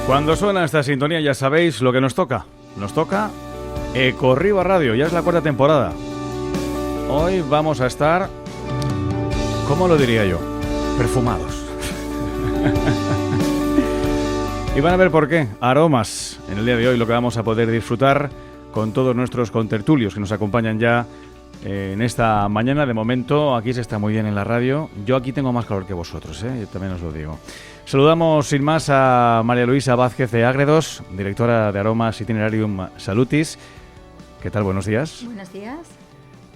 Cuando suena esta sintonía ya sabéis lo que nos toca. Nos toca Ecorriba Radio, ya es la 4ª temporada. Hoy vamos a estar, ¿cómo lo diría yo? Perfumados. Y van a ver por qué. Aromas. En el día de hoy lo que vamos a poder disfrutar con todos nuestros contertulios que nos acompañan ya en esta mañana. De momento aquí se está muy bien en la radio. Yo aquí tengo más calor que vosotros, yo también os lo digo. Saludamos sin más a María Luisa Vázquez de Ágredos, directora de Aromas Itinerarium Salutis. ¿Qué tal? Buenos días. Buenos días.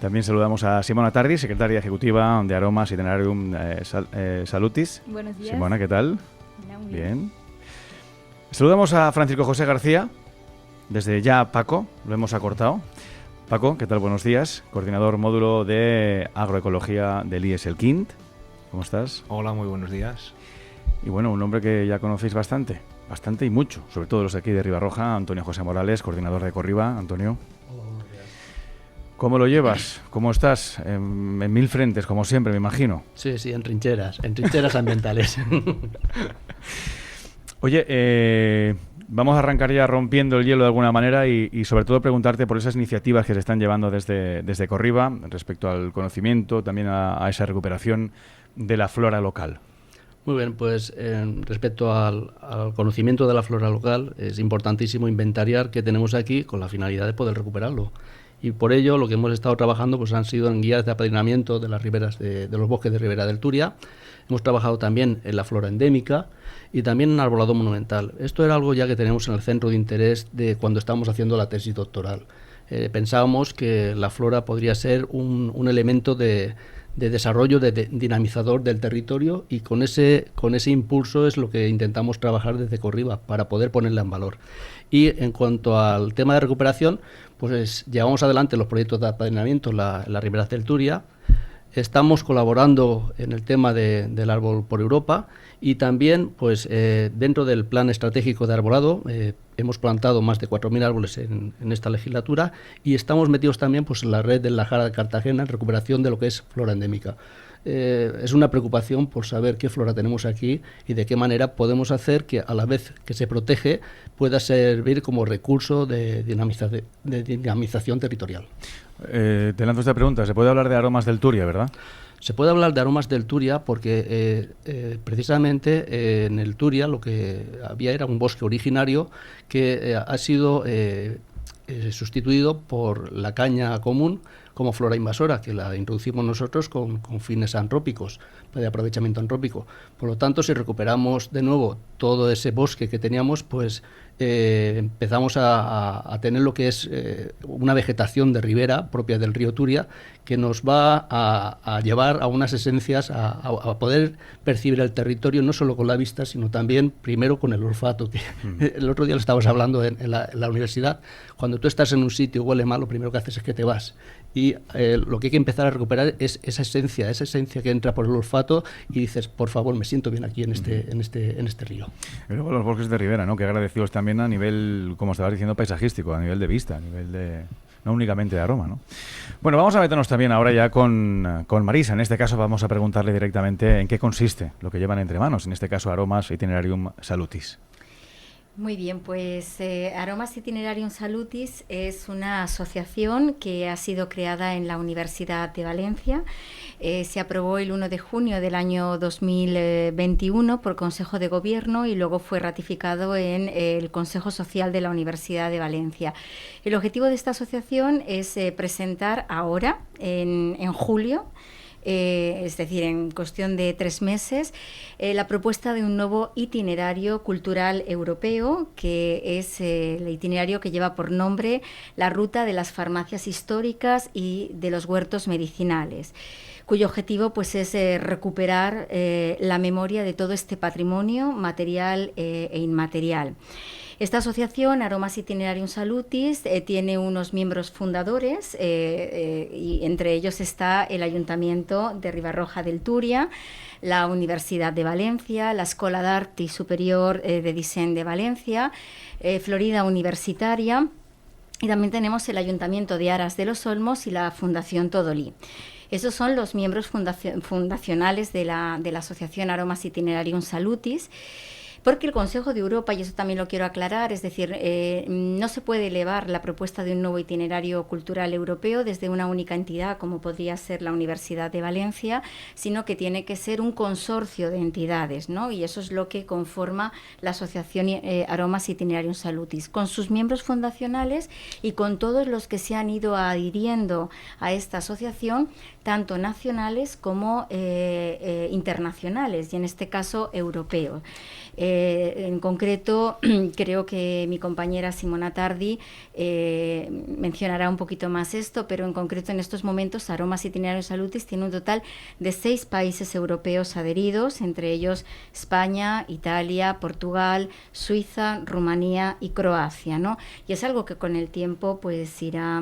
También saludamos a Simona Tardi, secretaria ejecutiva de Aromas Itinerarium Salutis. Buenos días. Simona, ¿qué tal? Hola, muy bien. Saludamos a Francisco José García, desde ya Paco, lo hemos acortado. Paco, ¿qué tal? Buenos días. Coordinador módulo de agroecología del IES El Quint. ¿Cómo estás? Hola, muy buenos días. Y bueno, un nombre que ya conocéis bastante y mucho, sobre todo los de aquí de Ribarroja, Antonio José Morales, coordinador de Ecorriba. Antonio. Hola, buenos días. ¿Cómo lo llevas? ¿Cómo estás? En mil frentes, como siempre, me imagino. Sí, en trincheras ambientales. Oye, vamos a arrancar ya rompiendo el hielo de alguna manera y sobre todo preguntarte por esas iniciativas que se están llevando desde Ecorriba respecto al conocimiento, también a esa recuperación de la flora local. Muy bien, pues respecto al conocimiento de la flora local, es importantísimo inventariar qué tenemos aquí con la finalidad de poder recuperarlo. Y por ello lo que hemos estado trabajando pues han sido en guías de apadrinamiento de las riberas de los bosques de Ribera del Turia. Hemos trabajado también en la flora endémica y también en arbolado monumental. Esto era algo ya que tenemos en el centro de interés de cuando estábamos haciendo la tesis doctoral. Pensábamos que la flora podría ser un elemento de desarrollo, de dinamizador del territorio, y con ese impulso es lo que intentamos trabajar desde Ecorriba para poder ponerla en valor. Y en cuanto al tema de recuperación, pues llevamos adelante los proyectos de apadrinamiento en la Ribera del Turia. Estamos colaborando en el tema del árbol por Europa y también pues dentro del plan estratégico de arbolado hemos plantado más de 4.000 árboles en esta legislatura y estamos metidos también pues en la red de la Jara de Cartagena en recuperación de lo que es flora endémica. Es una preocupación por saber qué flora tenemos aquí y de qué manera podemos hacer que a la vez que se protege pueda servir como recurso de dinamización territorial. Te lanzo esta pregunta. ¿Se puede hablar de aromas del Turia, verdad? Se puede hablar de aromas del Turia porque precisamente en el Turia lo que había era un bosque originario que ha sido sustituido por la caña común como flora invasora, que la introducimos nosotros con fines antrópicos, de aprovechamiento antrópico. Por lo tanto, si recuperamos de nuevo todo ese bosque que teníamos, pues empezamos a tener lo que es una vegetación de ribera propia del río Turia, que nos va a llevar a unas esencias, a poder percibir el territorio no solo con la vista, sino también primero con el olfato, que el otro día lo estábamos hablando en la universidad. Cuando tú estás en un sitio y huele mal, lo primero que haces es que te vas. Y lo que hay que empezar a recuperar es esa esencia que entra por el olfato y dices, por favor, me siento bien aquí en este río. Y luego los bosques de ribera, ¿no? Que agradecidos también a nivel, como estabas diciendo, paisajístico, a nivel de vista, a nivel de... no únicamente de aroma, ¿no? Bueno, vamos a meternos también ahora ya con Marisa. En este caso vamos a preguntarle directamente en qué consiste lo que llevan entre manos, en este caso Aromas Itinerarium Salutis. Muy bien, pues Aromas Itinerarium Salutis es una asociación que ha sido creada en la Universidad de Valencia. Se aprobó el 1 de junio del año 2021 por Consejo de Gobierno y luego fue ratificado en el Consejo Social de la Universidad de Valencia. El objetivo de esta asociación es presentar ahora, en julio, es decir, en cuestión de 3 meses, la propuesta de un nuevo itinerario cultural europeo, que es el itinerario que lleva por nombre la Ruta de las Farmacias Históricas y de los Huertos Medicinales, cuyo objetivo pues es recuperar la memoria de todo este patrimonio material e inmaterial. Esta asociación, Aromas Itinerarium Salutis, tiene unos miembros fundadores y entre ellos está el Ayuntamiento de Ribarroja del Turia, la Universidad de Valencia, la Escola d'Art i Superior de Disseny de Valencia, Florida Universitaria, y también tenemos el Ayuntamiento de Aras de los Olmos y la Fundación Todolí. Esos son los miembros fundacionales de la Asociación Aromas Itinerarium Salutis. Porque el Consejo de Europa, y eso también lo quiero aclarar, es decir, no se puede elevar la propuesta de un nuevo itinerario cultural europeo desde una única entidad, como podría ser la Universidad de Valencia, sino que tiene que ser un consorcio de entidades, ¿no? Y eso es lo que conforma la Asociación Aromas Itinerarium Salutis, con sus miembros fundacionales y con todos los que se han ido adhiriendo a esta asociación, tanto nacionales como internacionales, y en este caso europeos. En concreto, creo que mi compañera Simona Tardi mencionará un poquito más esto, pero en concreto en estos momentos Aromas Itinerarium Salutis tiene un total de 6 países europeos adheridos, entre ellos España, Italia, Portugal, Suiza, Rumanía y Croacia, ¿no? Y es algo que con el tiempo pues irá a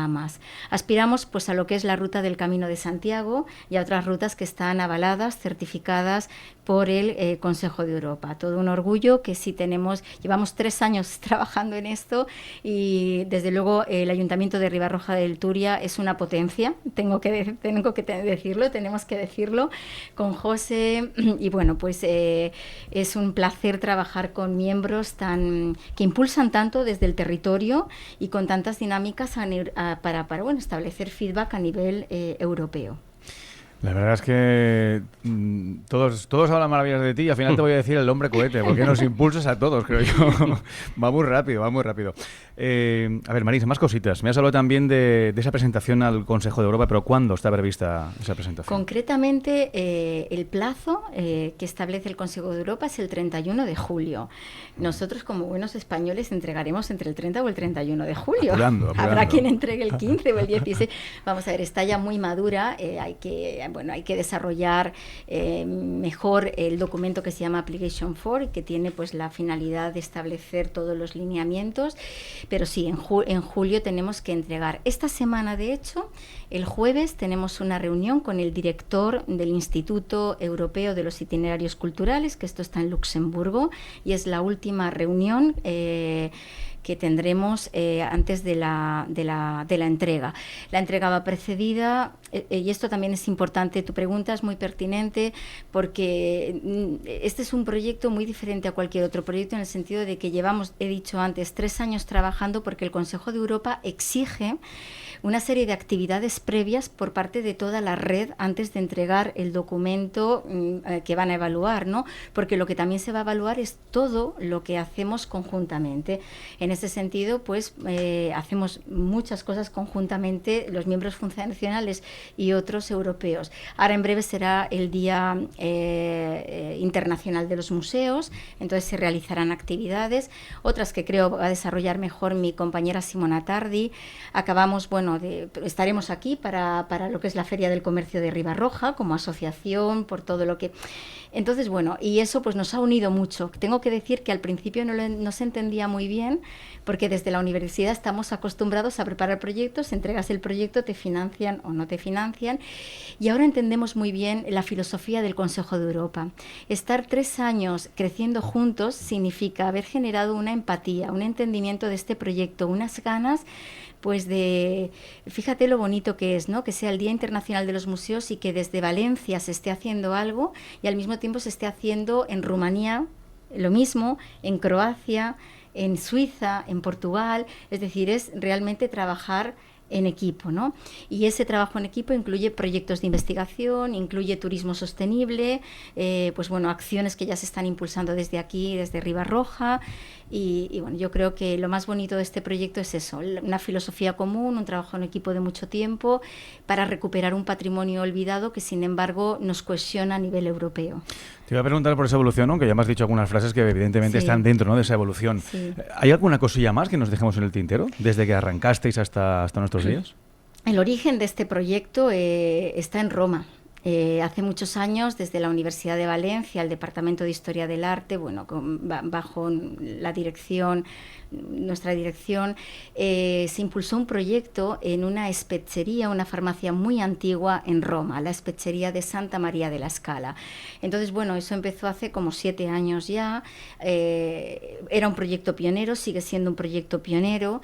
más. Aspiramos pues a lo que es la ruta del Camino de Santiago y a otras rutas que están avaladas, certificadas por el Consejo de Europa. Todo un orgullo que sí llevamos 3 años trabajando en esto, y desde luego el Ayuntamiento de Ribarroja del Turia es una potencia, tenemos que decirlo, con José, y bueno, pues es un placer trabajar con miembros que impulsan tanto desde el territorio y con tantas dinámicas para establecer feedback a nivel europeo. La verdad es que todos hablan maravillas de ti y al final te voy a decir el hombre cohete, porque nos impulsas a todos, creo yo. Va muy rápido, va muy rápido. A ver, Marisa, más cositas. Me has hablado también de esa presentación al Consejo de Europa, pero ¿cuándo está prevista esa presentación? Concretamente, el plazo que establece el Consejo de Europa es el 31 de julio. Nosotros, como buenos españoles, entregaremos entre el 30 o el 31 de julio. Apurando. Habrá quien entregue el 15 o el 16. Vamos a ver, está ya muy madura. Hay que desarrollar mejor el documento que se llama Application for, y que tiene pues la finalidad de establecer todos los lineamientos. Pero sí, en julio tenemos que entregar. Esta semana, de hecho, el jueves tenemos una reunión con el director del Instituto Europeo de los Itinerarios Culturales, que esto está en Luxemburgo, y es la última reunión que tendremos antes de la entrega. La entrega va precedida, y esto también es importante, tu pregunta es muy pertinente, porque este es un proyecto muy diferente a cualquier otro proyecto, en el sentido de que llevamos, he dicho antes, 3 años trabajando, porque el Consejo de Europa exige una serie de actividades previas por parte de toda la red antes de entregar el documento que van a evaluar, ¿no? Porque lo que también se va a evaluar es todo lo que hacemos conjuntamente. En ese sentido, pues hacemos muchas cosas conjuntamente los miembros fundacionales y otros europeos. Ahora en breve será el Día Internacional de los Museos, entonces se realizarán actividades, otras que creo va a desarrollar mejor mi compañera Simona Tardi. Estaremos aquí para lo que es la Feria del Comercio de Ribarroja como asociación, por todo lo que... Entonces, y eso pues nos ha unido mucho. Tengo que decir que al principio no se entendía muy bien, porque desde la universidad estamos acostumbrados a preparar proyectos, entregas el proyecto, te financian o no te financian, y ahora entendemos muy bien la filosofía del Consejo de Europa. Estar 3 años creciendo juntos significa haber generado una empatía, un entendimiento de este proyecto, unas ganas pues fíjate lo bonito que es, ¿no? Que sea el Día Internacional de los Museos y que desde Valencia se esté haciendo algo y al mismo tiempo se esté haciendo en Rumanía lo mismo, en Croacia, en Suiza, en Portugal. Es decir, es realmente trabajar en equipo, ¿no? Y ese trabajo en equipo incluye proyectos de investigación, incluye turismo sostenible, acciones que ya se están impulsando desde aquí, desde Ribarroja, y yo creo que lo más bonito de este proyecto es eso, una filosofía común, un trabajo en equipo de mucho tiempo para recuperar un patrimonio olvidado que sin embargo nos cohesiona a nivel europeo. Te iba a preguntar por esa evolución, ¿no? Que ya me has dicho algunas frases que evidentemente están dentro, ¿no?, de esa evolución. Sí. ¿Hay alguna cosilla más que nos dejemos en el tintero desde que arrancasteis hasta nuestros días? El origen de este proyecto está en Roma. Hace muchos años, desde la Universidad de Valencia, el Departamento de Historia del Arte, bajo nuestra dirección, se impulsó un proyecto en una spezzería, una farmacia muy antigua en Roma, la spezzería de Santa María de la Scala. Entonces, eso empezó hace como 7 años ya. Era un proyecto pionero, sigue siendo un proyecto pionero.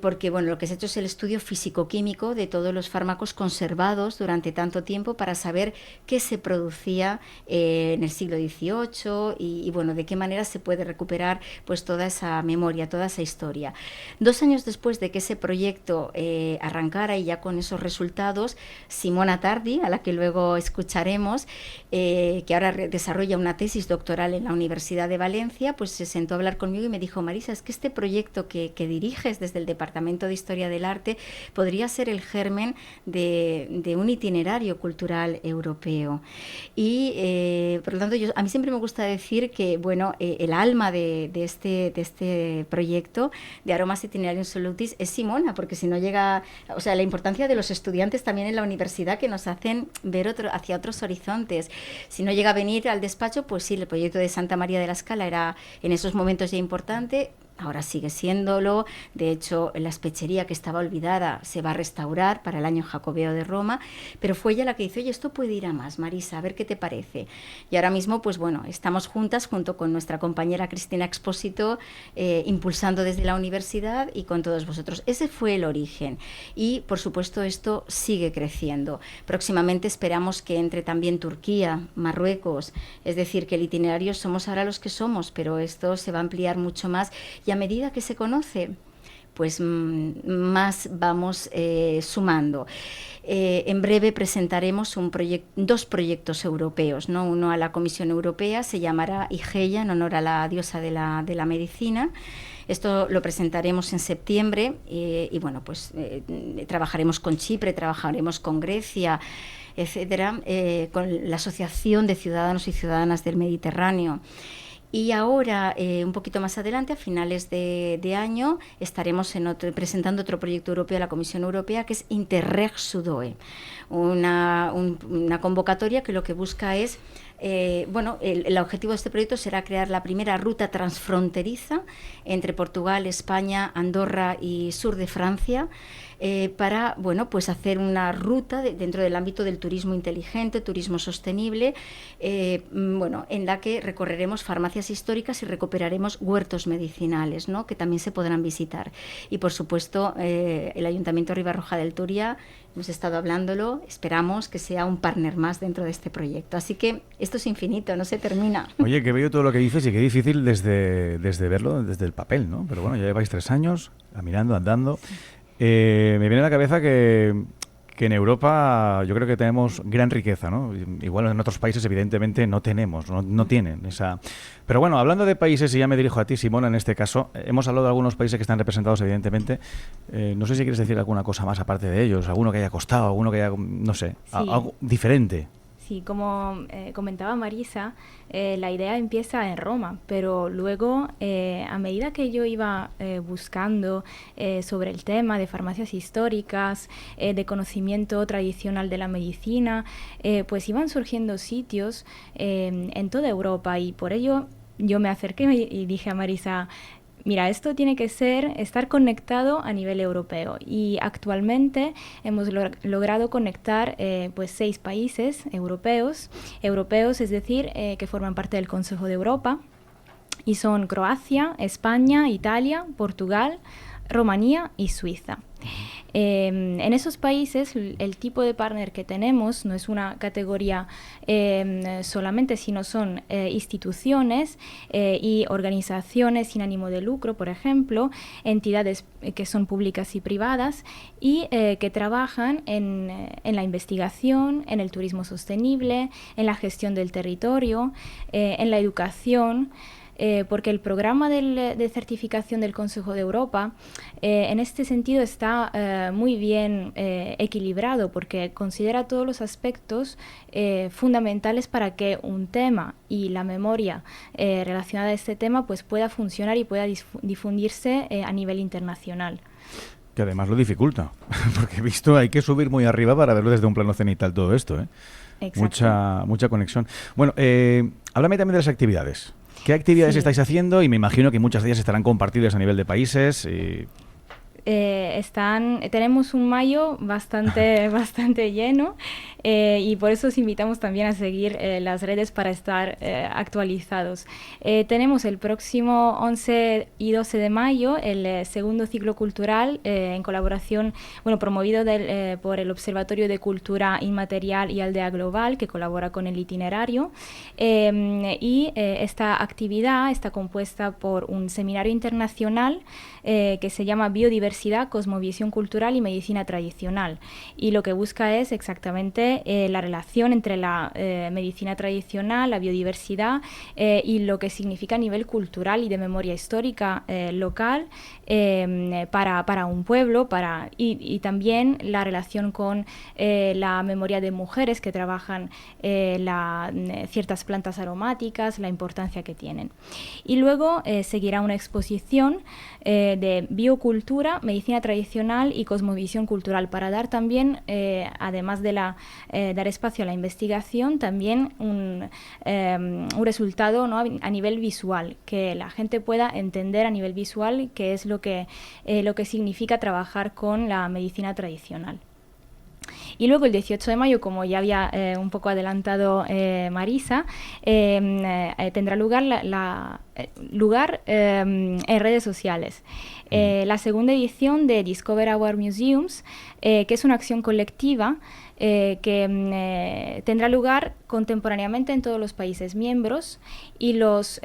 porque bueno, lo que se ha hecho es el estudio físico-químico de todos los fármacos conservados durante tanto tiempo para saber qué se producía en el siglo XVIII y bueno, de qué manera se puede recuperar pues toda esa memoria, toda esa historia. 2 años después de que ese proyecto arrancara y ya con esos resultados, Simona Tardi, a la que luego escucharemos, que ahora desarrolla una tesis doctoral en la Universidad de Valencia, pues se sentó a hablar conmigo y me dijo: Marisa, es que este proyecto que diriges desde el Departamento de Historia del Arte podría ser el germen de un itinerario cultural europeo. Y por lo tanto, a mí siempre me gusta decir que bueno, el alma de este proyecto de Aromas Itinerarium Solutis es Simona, porque si no llega, o sea, la importancia de los estudiantes también en la universidad, que nos hacen ver hacia otros horizontes. Si no llega a venir al despacho, pues sí, el proyecto de Santa María de la Scala era en esos momentos ya importante. Ahora sigue siéndolo. De hecho, la espechería que estaba olvidada se va a restaurar para el año jacobeo de Roma, pero fue ella la que dice: oye, esto puede ir a más, Marisa, a ver qué te parece. Y ahora mismo, pues bueno, estamos juntas, junto con nuestra compañera Cristina Expósito, impulsando desde la universidad y con todos vosotros. Ese fue el origen. Y, por supuesto, esto sigue creciendo. Próximamente esperamos que entre también Turquía, Marruecos, es decir, que el itinerario somos ahora los que somos, pero esto se va a ampliar mucho más. Y a medida que se conoce, pues más vamos sumando. En breve presentaremos dos proyectos europeos, ¿no? Uno a la Comisión Europea, se llamará Igeia, en honor a la diosa de la medicina. Esto lo presentaremos en septiembre y bueno, pues trabajaremos con Chipre, trabajaremos con Grecia, etcétera, con la Asociación de Ciudadanos y Ciudadanas del Mediterráneo. Y ahora, un poquito más adelante, a finales de año, estaremos presentando otro proyecto europeo a la Comisión Europea, que es Interreg Sudoe, una convocatoria que lo que busca es, bueno, el objetivo de este proyecto será crear la primera ruta transfronteriza entre Portugal, España, Andorra y sur de Francia, para, bueno, pues hacer una ruta dentro del ámbito del turismo inteligente, turismo sostenible, bueno, en la que recorreremos farmacias históricas y recuperaremos huertos medicinales, ¿no?, que también se podrán visitar. Y, por supuesto, el Ayuntamiento de Ribarroja del Turia, hemos estado hablándolo, esperamos que sea un partner más dentro de este proyecto. Así que esto es infinito, no se termina. Oye, que veo todo lo que dices y qué difícil desde verlo desde el papel, ¿no? Pero bueno, ya lleváis 3 años caminando, andando. Me viene a la cabeza que en Europa yo creo que tenemos gran riqueza, ¿no? Igual en otros países evidentemente no tenemos, no tienen esa... Pero bueno, hablando de países, y ya me dirijo a ti, Simona, en este caso, hemos hablado de algunos países que están representados evidentemente. No sé si quieres decir alguna cosa más aparte de ellos, alguno que haya costado, alguno que haya, no sé, sí, algo diferente. Sí, como comentaba Marisa, la idea empieza en Roma, pero luego, a medida que yo iba buscando sobre el tema de farmacias históricas, de conocimiento tradicional de la medicina, pues iban surgiendo sitios en toda Europa, y por ello yo me acerqué y dije a Marisa: mira, esto tiene que estar conectado a nivel europeo, y actualmente hemos logrado conectar pues 6 países europeos, es decir, que forman parte del Consejo de Europa, y son Croacia, España, Italia, Portugal, Rumanía y Suiza. En esos países el tipo de partner que tenemos no es una categoría solamente, sino son instituciones y organizaciones sin ánimo de lucro, por ejemplo, entidades que son públicas y privadas y que trabajan en la investigación, en el turismo sostenible, en la gestión del territorio, en la educación. Porque el programa de certificación del Consejo de Europa en este sentido está muy bien equilibrado, porque considera todos los aspectos fundamentales para que un tema y la memoria relacionada a este tema pues pueda funcionar y pueda difundirse a nivel internacional. Que además lo dificulta, porque he visto, hay que subir muy arriba para verlo desde un plano cenital todo esto, ¿eh? Mucha conexión. Bueno, háblame también de las actividades. ¿Qué actividades estáis haciendo? Y me imagino que muchas de ellas estarán compartidas a nivel de países. tenemos un mayo bastante lleno, y por eso os invitamos también a seguir las redes para estar actualizados. Tenemos el próximo 11 y 12 de mayo el segundo ciclo cultural en colaboración, promovido por el Observatorio de Cultura Inmaterial y Aldea Global, que colabora con el itinerario, y esta actividad está compuesta por un seminario internacional que se llama Biodiversidad, Cosmovisión Cultural y Medicina Tradicional, y lo que busca es exactamente la relación entre la medicina tradicional, la biodiversidad y lo que significa a nivel cultural y de memoria histórica local para un pueblo, y también la relación con la memoria de mujeres que trabajan ciertas plantas aromáticas, la importancia que tienen. Y luego seguirá una exposición de biocultura, medicina tradicional y cosmovisión cultural, para dar también, además de dar espacio a la investigación, también un resultado, ¿no?, a nivel visual, que la gente pueda entender a nivel visual qué es lo que significa trabajar con la medicina tradicional. Y luego el 18 de mayo, como ya había un poco adelantado Marisa, tendrá lugar en redes sociales la segunda edición de Discover Our Museums, que es una acción colectiva que tendrá lugar contemporáneamente en todos los países miembros, y los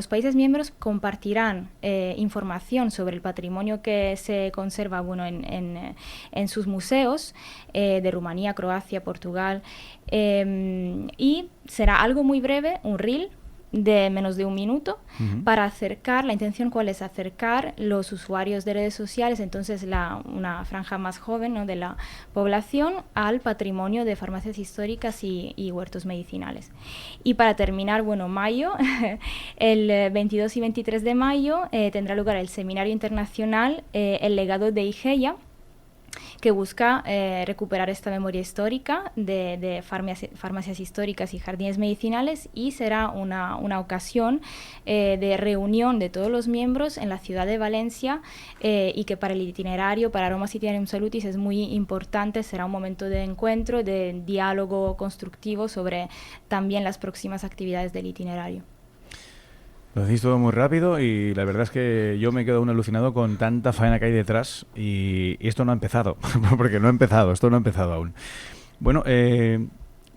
países miembros compartirán información sobre el patrimonio que se conserva en sus museos de Rumanía, Croacia, Portugal, y será algo muy breve, un reel de menos de un minuto, para acercar, la intención cuál es acercar los usuarios de redes sociales, entonces una franja más joven, ¿no?, de la población, al patrimonio de farmacias históricas y huertos medicinales. Y para terminar, mayo, el 22 y 23 de mayo tendrá lugar el Seminario Internacional El legado de Igeia, que busca recuperar esta memoria histórica de farmacias históricas y jardines medicinales, y será una ocasión de reunión de todos los miembros en la ciudad de Valencia, y que para el itinerario, para Aromas Itinerarium Salutis, es muy importante, será un momento de encuentro, de diálogo constructivo sobre también las próximas actividades del itinerario. Lo decís todo muy rápido y la verdad es que yo me quedo aún alucinado con tanta faena que hay detrás, y esto no ha empezado, porque esto no ha empezado aún. Bueno,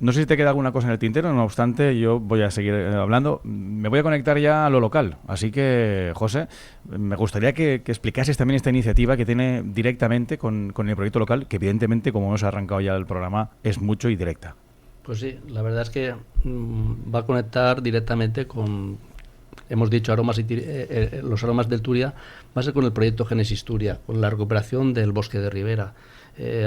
no sé si te queda alguna cosa en el tintero, no obstante yo voy a seguir hablando. Me voy a conectar ya a lo local, así que, José, me gustaría que explicases también esta iniciativa que tiene directamente con el proyecto local, que evidentemente, como hemos arrancado ya el programa, es mucho y directa. Pues sí, la verdad es que va a conectar directamente con... Hemos dicho los aromas del Turia, va a ser con el proyecto Génesis Turia, con la recuperación del bosque de ribera.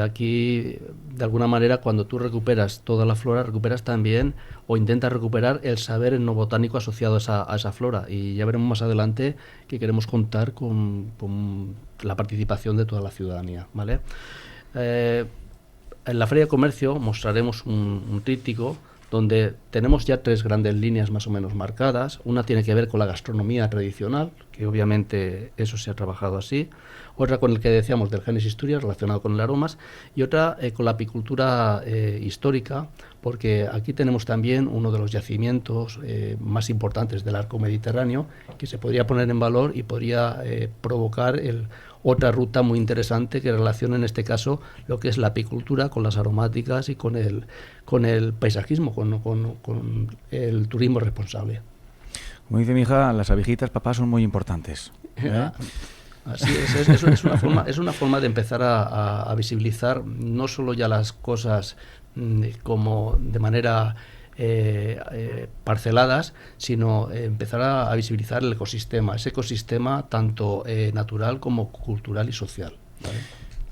Aquí, de alguna manera, cuando tú recuperas toda la flora, recuperas también, o intentas recuperar, el saber etnobotánico asociado a esa flora. Y ya veremos más adelante que queremos contar con la participación de toda la ciudadanía, ¿vale? En la Feria de Comercio mostraremos un tríptico donde tenemos ya 3 grandes líneas más o menos marcadas. Una tiene que ver con la gastronomía tradicional, que obviamente eso se ha trabajado así. Otra con el que decíamos del Génesis Turia, relacionado con el aromas. Y otra con la apicultura histórica, porque aquí tenemos también uno de los yacimientos más importantes del arco mediterráneo, que se podría poner en valor y podría provocar otra ruta muy interesante que relaciona en este caso lo que es la apicultura con las aromáticas y con el paisajismo, con el turismo responsable. Como dice mi hija, las abejitas, papá, son muy importantes. Así es una forma de empezar a visibilizar no solo ya las cosas como de manera parceladas, sino empezar a visibilizar el ecosistema, ese ecosistema tanto natural como cultural y social, ¿vale?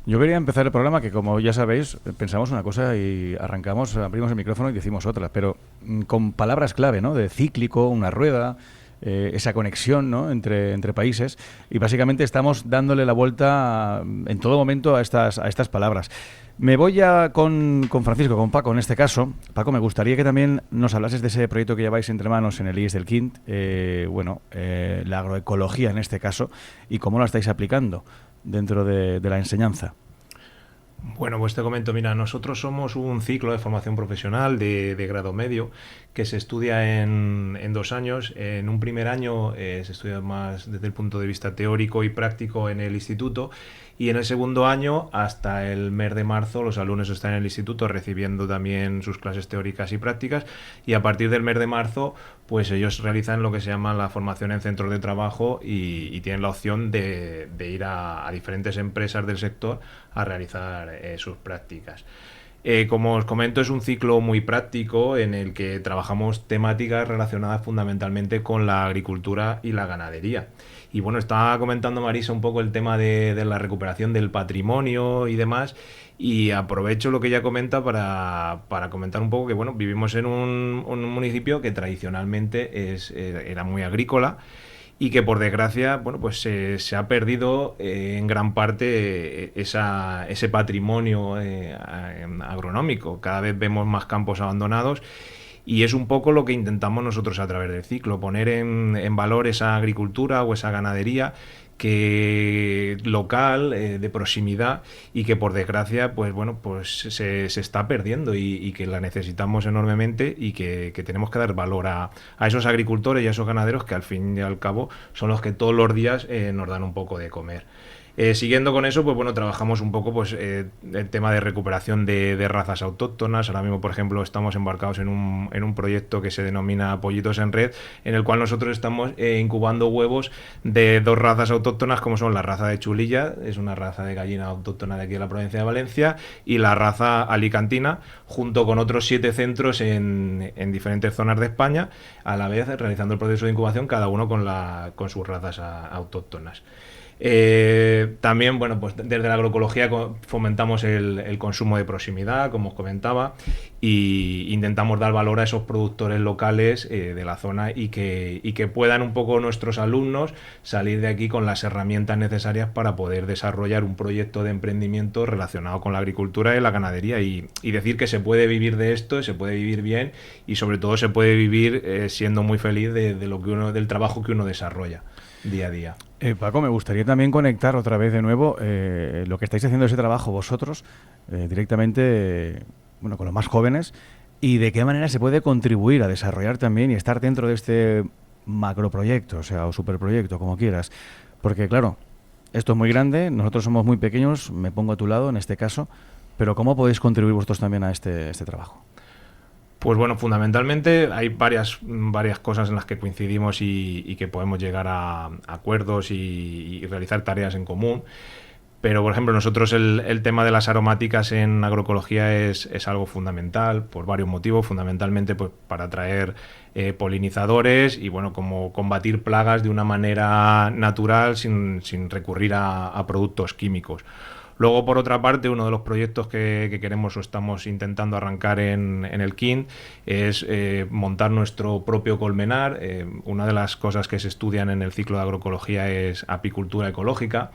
Yo quería empezar el programa, que como ya sabéis, pensamos una cosa y arrancamos, abrimos el micrófono y decimos otra, pero con palabras clave, ¿no? De cíclico, una rueda, esa conexión, ¿no?, entre países, y básicamente estamos dándole la vuelta en todo momento a estas palabras. Me voy ya con Francisco, con Paco en este caso. Paco, me gustaría que también nos hablases de ese proyecto que lleváis entre manos en el IES del Quint, la agroecología en este caso, y cómo lo estáis aplicando. dentro de la enseñanza? Bueno, pues te comento, mira, nosotros somos un ciclo de formación profesional de grado medio que se estudia en 2 años. En un primer año se estudia más desde el punto de vista teórico y práctico en el instituto, y en el segundo año, hasta el mes de marzo, los alumnos están en el instituto recibiendo también sus clases teóricas y prácticas, y a partir del mes de marzo pues ellos realizan lo que se llama la formación en centros de trabajo y tienen la opción de ir a diferentes empresas del sector a realizar sus prácticas. Como os comento, es un ciclo muy práctico en el que trabajamos temáticas relacionadas fundamentalmente con la agricultura y la ganadería. Y bueno, estaba comentando Marisa un poco el tema de la recuperación del patrimonio y demás, y aprovecho lo que ella comenta para comentar un poco que bueno, vivimos en un municipio que tradicionalmente era muy agrícola, y que por desgracia, bueno, pues se ha perdido en gran parte ese patrimonio agronómico. Cada vez vemos más campos abandonados, y es un poco lo que intentamos nosotros a través del ciclo, poner en valor esa agricultura o esa ganadería que local, de proximidad, y que por desgracia pues bueno, pues se está perdiendo, y que la necesitamos enormemente, y que tenemos que dar valor a esos agricultores y a esos ganaderos que al fin y al cabo son los que todos los días nos dan un poco de comer. Siguiendo con eso, pues bueno, trabajamos un poco pues el tema de recuperación de razas autóctonas. Ahora mismo, por ejemplo, estamos embarcados en un proyecto que se denomina Pollitos en Red, en el cual nosotros estamos incubando huevos de 2 razas autóctonas, como son la raza de Chulilla, es una raza de gallina autóctona de aquí de la provincia de Valencia, y la raza alicantina, junto con otros 7 centros en diferentes zonas de España, a la vez realizando el proceso de incubación, cada uno con sus razas autóctonas. También, bueno, pues desde la agroecología fomentamos el consumo de proximidad, como os comentaba, y intentamos dar valor a esos productores locales de la zona, y que puedan un poco nuestros alumnos salir de aquí con las herramientas necesarias para poder desarrollar un proyecto de emprendimiento relacionado con la agricultura y la ganadería, y decir que se puede vivir de esto, se puede vivir bien, y sobre todo se puede vivir siendo muy feliz del trabajo que uno desarrolla día a día. Paco, me gustaría también conectar otra vez de nuevo lo que estáis haciendo ese trabajo vosotros directamente bueno, con los más jóvenes, y de qué manera se puede contribuir a desarrollar también y estar dentro de este macroproyecto, o sea, o superproyecto, como quieras. Porque claro, esto es muy grande, nosotros somos muy pequeños, me pongo a tu lado en este caso, pero ¿cómo podéis contribuir vosotros también a este trabajo? Pues bueno, fundamentalmente hay varias cosas en las que coincidimos y que podemos llegar a acuerdos y realizar tareas en común. Pero, por ejemplo, nosotros el tema de las aromáticas en agroecología es algo fundamental por varios motivos, fundamentalmente pues para atraer polinizadores y bueno, como combatir plagas de una manera natural sin recurrir a productos químicos. Luego, por otra parte, uno de los proyectos que queremos o estamos intentando arrancar en el KIN es montar nuestro propio colmenar. Una de las cosas que se estudian en el ciclo de agroecología es apicultura ecológica.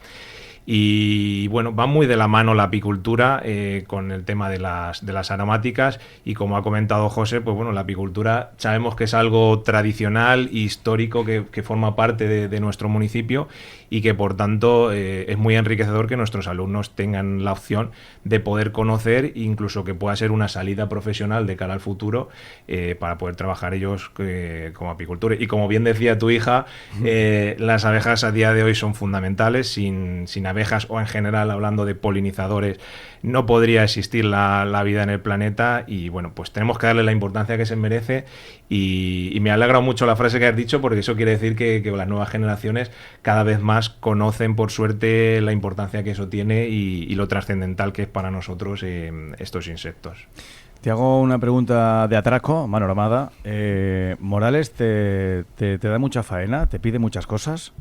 Y bueno, va muy de la mano la apicultura con el tema de las aromáticas, y como ha comentado José, pues bueno, la apicultura sabemos que es algo tradicional e histórico que forma parte de nuestro municipio, y que por tanto es muy enriquecedor que nuestros alumnos tengan la opción de poder conocer, incluso que pueda ser una salida profesional de cara al futuro para poder trabajar ellos como apicultores. Y como bien decía tu hija, las abejas a día de hoy son fundamentales. Sin abejas, o en general hablando de polinizadores, no podría existir la vida en el planeta, y bueno, pues tenemos que darle la importancia que se merece, y me alegra mucho la frase que has dicho, porque eso quiere decir que las nuevas generaciones cada vez más conocen, por suerte, la importancia que eso tiene y lo trascendental que es para nosotros estos insectos. Te hago una pregunta de atraco, mano armada. ¿Morales te da mucha faena? ¿Te pide muchas cosas?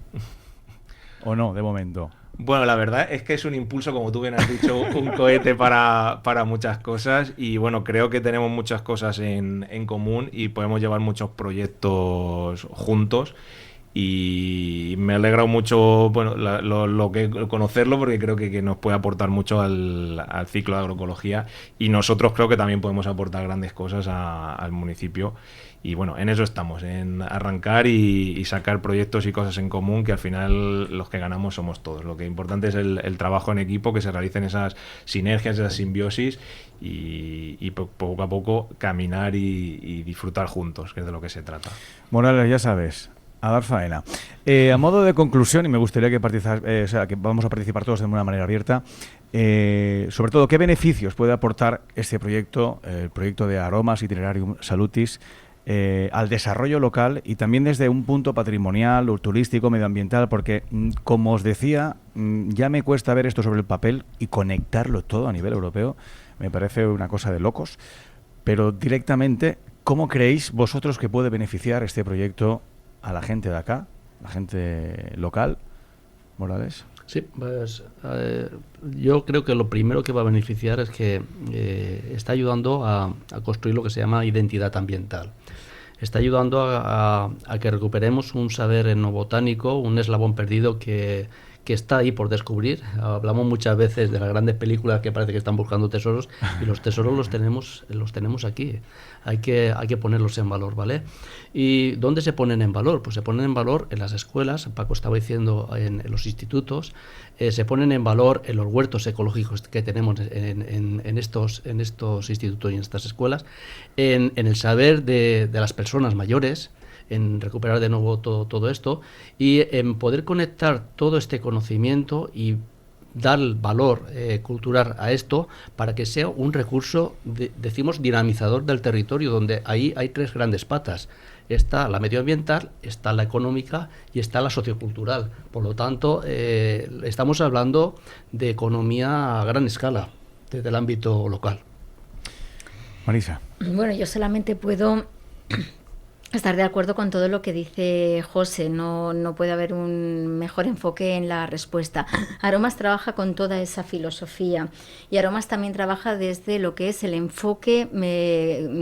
¿O no, de momento? Bueno, la verdad es que es un impulso, como tú bien has dicho, un cohete para muchas cosas, y bueno, creo que tenemos muchas cosas en común y podemos llevar muchos proyectos juntos. y me ha alegrado mucho, bueno, lo que conocerlo, porque creo que nos puede aportar mucho al ciclo de agroecología, y nosotros creo que también podemos aportar grandes cosas al municipio. Y bueno, en eso estamos, en arrancar y sacar proyectos y cosas en común, que al final los que ganamos somos todos. Lo que es importante es el trabajo en equipo, que se realicen esas sinergias, esas simbiosis, y poco a poco caminar y disfrutar juntos, que es de lo que se trata. Morales, ya sabes, a dar faena. A modo de conclusión, y me gustaría que que vamos a participar todos de una manera abierta, sobre todo, ¿qué beneficios puede aportar este proyecto, el proyecto de Aromas Itinerarium Salutis, al desarrollo local, y también desde un punto patrimonial, o turístico, medioambiental? Porque, como os decía, ya me cuesta ver esto sobre el papel y conectarlo todo a nivel europeo. Me parece una cosa de locos. Pero directamente, ¿cómo creéis vosotros que puede beneficiar este proyecto a la gente de acá, la gente local? Morales. Sí, pues yo creo que lo primero que va a beneficiar es que está ayudando a construir lo que se llama identidad ambiental. Está ayudando a que recuperemos un saber etnobotánico, un eslabón perdido que está ahí por descubrir. Hablamos muchas veces de las grandes películas que parece que están buscando tesoros, y los tesoros los tenemos aquí. Hay que ponerlos en valor, ¿vale? ¿Y dónde se ponen en valor? Pues se ponen en valor en las escuelas, Paco estaba diciendo, en los institutos, se ponen en valor en los huertos ecológicos que tenemos en estos institutos y en estas escuelas, en el saber de las personas mayores, en recuperar de nuevo todo esto, y en poder conectar todo este conocimiento y dar valor cultural a esto, para que sea un recurso, decimos, dinamizador del territorio, donde ahí hay tres grandes patas. Está la medioambiental, está la económica y está la sociocultural. Por lo tanto, estamos hablando de economía a gran escala, desde el ámbito local. Marisa. Bueno, yo solamente puedo estar de acuerdo con todo lo que dice José. No puede haber un mejor enfoque en la respuesta. Aromas trabaja con toda esa filosofía, y Aromas también trabaja desde lo que es el enfoque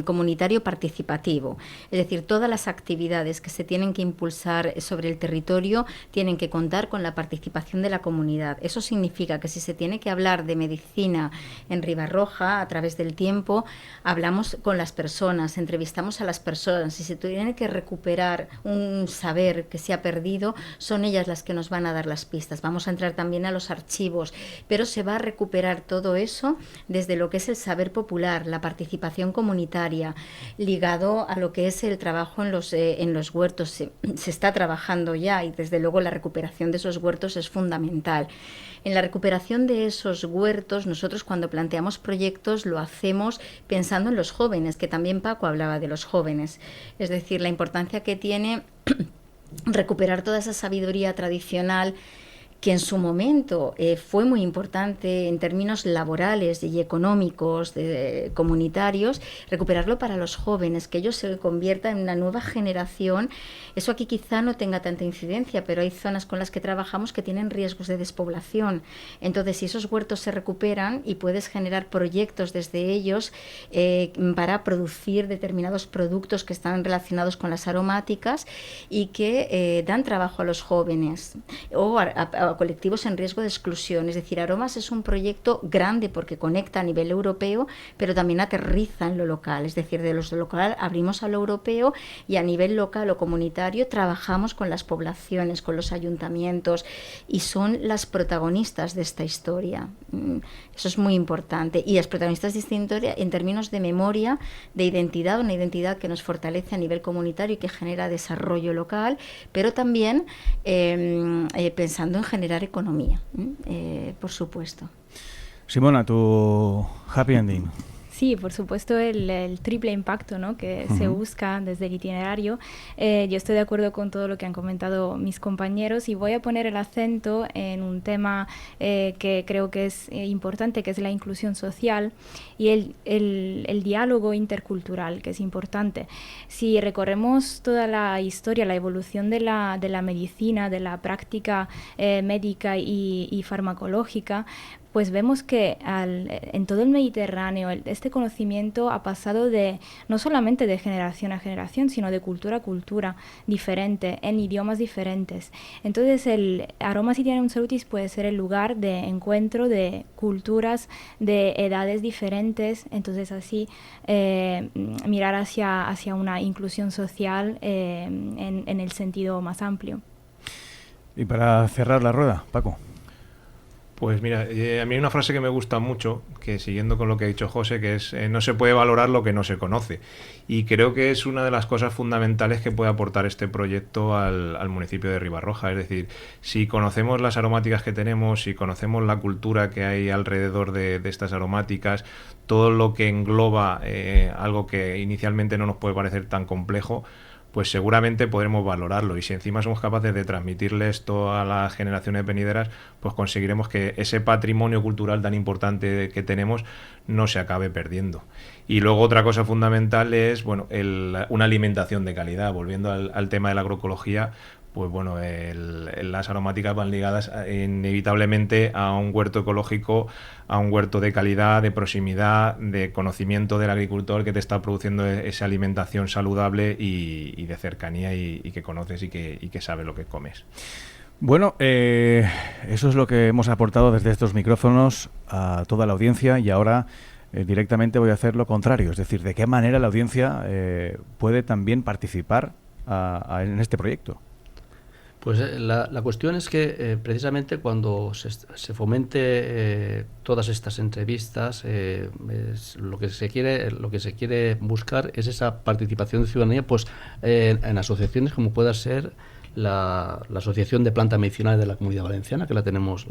comunitario participativo. Es decir, todas las actividades que se tienen que impulsar sobre el territorio tienen que contar con la participación de la comunidad. Eso significa que si se tiene que hablar de medicina en Ribarroja a través del tiempo, hablamos con las personas, entrevistamos a las personas. Si se tiene que recuperar un saber que se ha perdido, son ellas las que nos van a dar las pistas. Vamos a entrar también a los archivos, pero se va a recuperar todo eso desde lo que es el saber popular, la participación comunitaria, ligado a lo que es el trabajo en los huertos. Se está trabajando ya, y desde luego la recuperación de esos huertos es fundamental. En la recuperación de esos huertos, nosotros cuando planteamos proyectos lo hacemos pensando en los jóvenes, que también Paco hablaba de los jóvenes. Es decir, la importancia que tiene recuperar toda esa sabiduría tradicional, que en su momento fue muy importante en términos laborales y económicos, comunitarios, recuperarlo para los jóvenes, que ellos se conviertan en una nueva generación. Eso aquí quizá no tenga tanta incidencia, pero hay zonas con las que trabajamos que tienen riesgos de despoblación. Entonces, si esos huertos se recuperan y puedes generar proyectos desde ellos para producir determinados productos que están relacionados con las aromáticas y que dan trabajo a los jóvenes o a colectivos en riesgo de exclusión. Es decir, Aromas es un proyecto grande porque conecta a nivel europeo, pero también aterriza en lo local. Es decir, de lo local abrimos a lo europeo, y a nivel local o comunitario trabajamos con las poblaciones, con los ayuntamientos, y son las protagonistas de esta historia. Eso es muy importante. Y las protagonistas de esta historia en términos de memoria, de identidad, una identidad que nos fortalece a nivel comunitario y que genera desarrollo local, pero también pensando en generar economía, por supuesto. Simona, tu happy ending. Sí, por supuesto, el triple impacto, ¿no?, que se busca desde el itinerario. Yo estoy de acuerdo con todo lo que han comentado mis compañeros, y voy a poner el acento en un tema que creo que es importante, que es la inclusión social y el diálogo intercultural, que es importante. Si recorremos toda la historia, la evolución de la medicina, de la práctica médica y farmacológica, pues vemos que en todo el Mediterráneo este conocimiento ha pasado no solamente de generación a generación, sino de cultura a cultura diferente, en idiomas diferentes. Entonces el Aromas Itinerarium Salutis puede ser el lugar de encuentro de culturas, de edades diferentes, entonces así mirar hacia una inclusión social en el sentido más amplio. Y para cerrar la rueda, Paco. Pues mira, a mí hay una frase que me gusta mucho, que siguiendo con lo que ha dicho José, que es no se puede valorar lo que no se conoce. Y creo que es una de las cosas fundamentales que puede aportar este proyecto al municipio de Ribarroja. Es decir, si conocemos las aromáticas que tenemos, si conocemos la cultura que hay alrededor de estas aromáticas, todo lo que engloba algo que inicialmente no nos puede parecer tan complejo, pues seguramente podremos valorarlo, y si encima somos capaces de transmitirle esto a las generaciones venideras, pues conseguiremos que ese patrimonio cultural tan importante que tenemos no se acabe perdiendo. Y luego otra cosa fundamental es una alimentación de calidad. Volviendo al tema de la agroecología, pues bueno, las aromáticas van ligadas inevitablemente a un huerto ecológico, a un huerto de calidad, de proximidad, de conocimiento del agricultor que te está produciendo esa alimentación saludable y de cercanía y que conoces y que sabe lo que comes. Bueno, eso es lo que hemos aportado desde estos micrófonos a toda la audiencia, y ahora directamente voy a hacer lo contrario, es decir, de qué manera la audiencia puede también participar en este proyecto. Pues la cuestión es que precisamente cuando se fomente todas estas entrevistas, lo que se quiere buscar es esa participación de ciudadanía, pues en asociaciones como pueda ser la Asociación de Plantas Medicinales de la Comunidad Valenciana, que la tenemos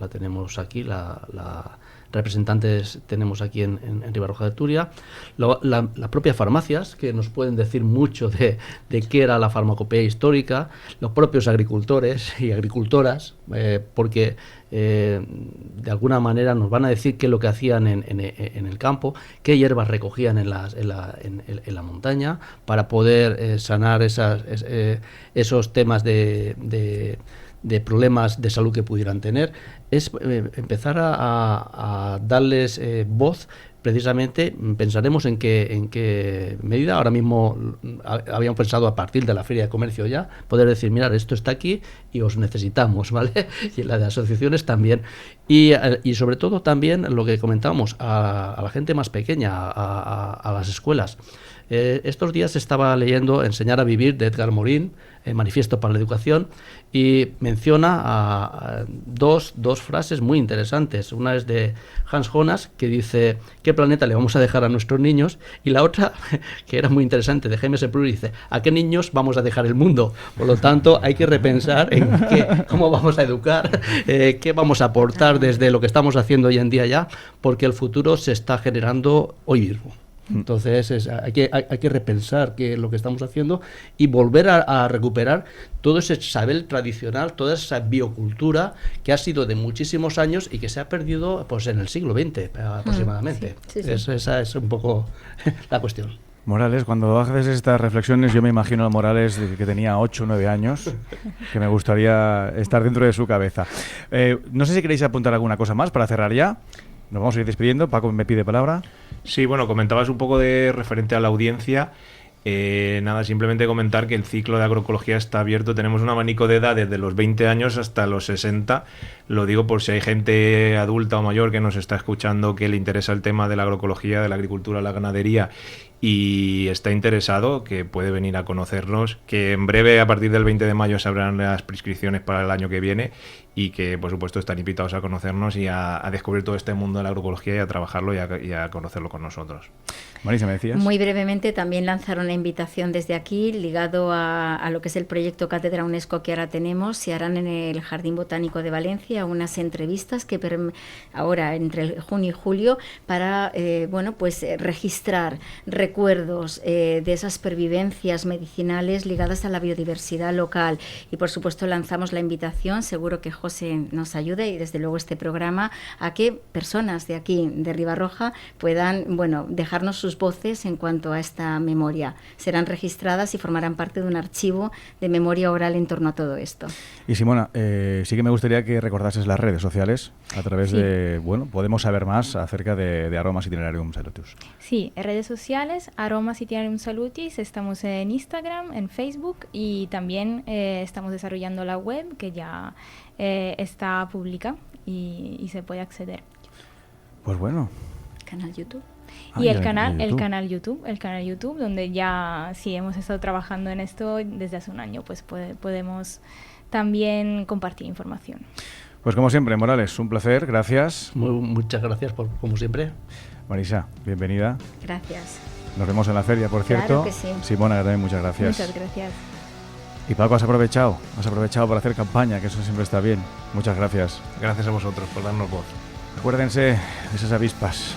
aquí, la representantes tenemos aquí en Ribarroja de Turia, las propias farmacias, que nos pueden decir mucho de qué era la farmacopea histórica, los propios agricultores y agricultoras, porque de alguna manera nos van a decir qué es lo que hacían en el campo, qué hierbas recogían en la montaña para poder sanar esos temas de problemas de salud que pudieran tener. Es empezar a darles voz. Precisamente pensaremos en qué medida. Ahora mismo habíamos pensado, a partir de la Feria de Comercio ya, poder decir, mirad, esto está aquí y os necesitamos, ¿vale? Y en la de asociaciones también. Y sobre todo también lo que comentábamos, a la gente más pequeña, a las escuelas. Estos días estaba leyendo Enseñar a Vivir, de Edgar Morin, Manifiesto para la Educación, y menciona dos frases muy interesantes. Una es de Hans Jonas, que dice: ¿qué planeta le vamos a dejar a nuestros niños? Y la otra, que era muy interesante, de Jaime Sepulveda, dice: ¿a qué niños vamos a dejar el mundo? Por lo tanto, hay que repensar en cómo vamos a educar, qué vamos a aportar desde lo que estamos haciendo hoy en día ya, porque el futuro se está generando hoy mismo. Entonces hay que repensar qué es lo que estamos haciendo y volver a recuperar todo ese saber tradicional, toda esa biocultura que ha sido de muchísimos años y que se ha perdido pues en el siglo XX aproximadamente. Sí. Esa es un poco la cuestión. Morales, cuando haces estas reflexiones, yo me imagino a Morales que tenía 8 o 9 años, que me gustaría estar dentro de su cabeza. No sé si queréis apuntar alguna cosa más para cerrar ya. Nos vamos a ir despidiendo. Paco me pide palabra. Sí, bueno, comentabas un poco de referente a la audiencia. Nada, simplemente comentar que el ciclo de agroecología está abierto. Tenemos un abanico de edad desde los 20 años hasta los 60. Lo digo por si hay gente adulta o mayor que nos está escuchando que le interesa el tema de la agroecología, de la agricultura, la ganadería y está interesado, que puede venir a conocernos, que en breve, a partir del 20 de mayo, se abrirán las prescripciones para el año que viene y que, por supuesto, están invitados a conocernos y a descubrir todo este mundo de la agroecología y a trabajarlo y a conocerlo con nosotros. Marisa, ¿me decías? Muy brevemente, también lanzar una invitación desde aquí, ligado a lo que es el proyecto Cátedra UNESCO que ahora tenemos. Se harán en el Jardín Botánico de Valencia unas entrevistas que ahora entre junio y julio para registrar, recuerdos de esas pervivencias medicinales ligadas a la biodiversidad local. Y por supuesto lanzamos la invitación, seguro que José nos ayude, y desde luego este programa, a que personas de aquí, de Ribarroja, puedan, bueno, dejarnos sus voces en cuanto a esta memoria. Serán registradas y formarán parte de un archivo de memoria oral en torno a todo esto. Y Simona, sí que me gustaría que recordases las redes sociales a través de, bueno, podemos saber más acerca de Aromas Itinerarium Salutis. Sí, en redes sociales, Aromas Itinerarium Salutis, estamos en Instagram, en Facebook, y también estamos desarrollando la web que ya está pública y se puede acceder. Pues bueno. Canal YouTube. Y el canal YouTube, donde ya sí hemos estado trabajando en esto desde hace un año, pues podemos también compartir información. Pues como siempre, Morales, un placer, gracias. Muchas gracias, como siempre. Marisa, bienvenida. Gracias. Nos vemos en la feria, por cierto. Claro que sí. Simona, también muchas gracias. Muchas gracias. Y Paco, has aprovechado para hacer campaña, que eso siempre está bien. Muchas gracias. Gracias a vosotros por darnos voz. Acuérdense de esas avispas.